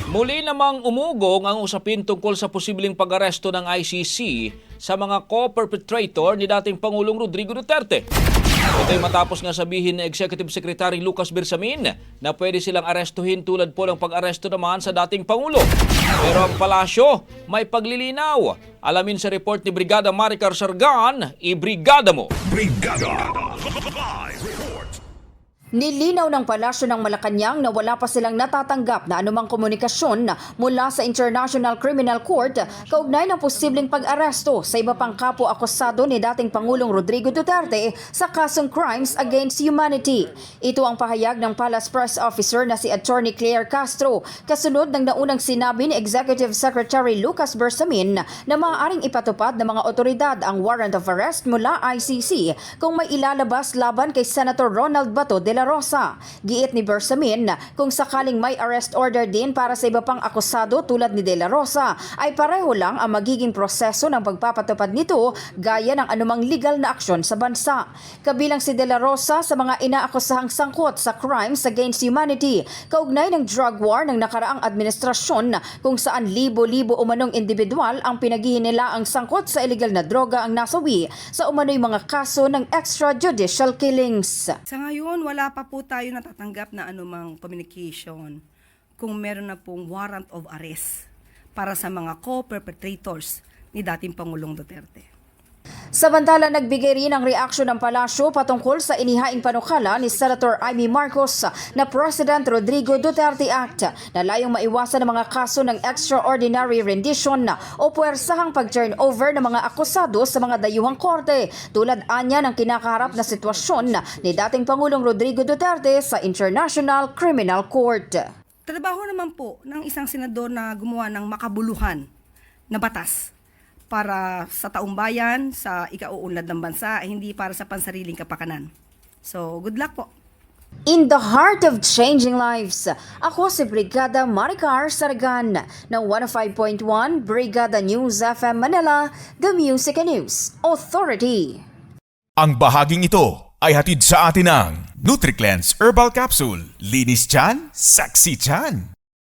Muli namang umugong ang usapin tungkol sa posibleng pag-aresto ng ICC sa mga co-perpetrator ni dating Pangulong Rodrigo Duterte. Ito'y matapos nga sabihin ni Executive Secretary Lucas Bersamin na pwede silang arestuhin tulad po ng pag-aresto naman sa dating Pangulo. Pero ang palasyo may paglilinaw. Alamin sa report ni Brigada Maricar Sargan, i-brigada mo! Brigada! Live report! Nilinaw ng Palasyo ng Malacanang na wala pa silang natatanggap na anumang komunikasyon mula sa International Criminal Court kaugnay ng posibleng pag-aresto sa iba pang kapwa-akusado ni dating Pangulong Rodrigo Duterte sa kasong Crimes Against Humanity. Ito ang pahayag ng Palace Press Officer na si Attorney Claire Castro kasunod ng naunang sinabi ni Executive Secretary Lucas Bersamin na maaaring ipatupad ng mga otoridad ang warrant of arrest mula ICC kung may ilalabas laban kay Senator Ronald Bato de la Rosa. Giit ni Bersamin kung sakaling may arrest order din para sa iba pang akusado tulad ni de la Rosa ay pareho lang ang magiging proseso ng pagpapatupad nito gaya ng anumang legal na aksyon sa bansa. Kabilang si de la Rosa sa mga inaakusahang sangkot sa Crimes Against Humanity kaugnay ng drug war ng nakaraang administrasyon kung saan libo-libo umanong individual ang pinaghihinilaang sangkot sa illegal na droga ang nasawi sa umano'y mga kaso ng extrajudicial killings. Sa ngayon, wala pa po tayo natatanggap na anumang communication kung meron na pong warrant of arrest para sa mga co-perpetrators ni dating Pangulong Duterte. Samantala, nagbigay rin ang reaksyon ng Palasyo patungkol sa inihaing panukala ni Senator Amy Marcos na President Rodrigo Duterte Act na layong maiwasan ang mga kaso ng extraordinary rendition o puwersahang pag-turnover ng mga akusado sa mga dayuhang korte tulad anya ng kinakaharap na sitwasyon ni dating Pangulong Rodrigo Duterte sa International Criminal Court. Trabaho naman po ng isang senador na gumawa ng makabuluhan na batas para sa taong bayan, sa ikauunlad ng bansa, hindi para sa pansariling kapakanan. So, good luck po. In the heart of changing lives, ako si Brigada Maricar Sargan ng 105.1 Brigada News FM Manila, The Music and News Authority. Ang bahaging ito ay hatid sa atin ng NutriCleanse Herbal Capsule. Linis tiyan, sexy tiyan.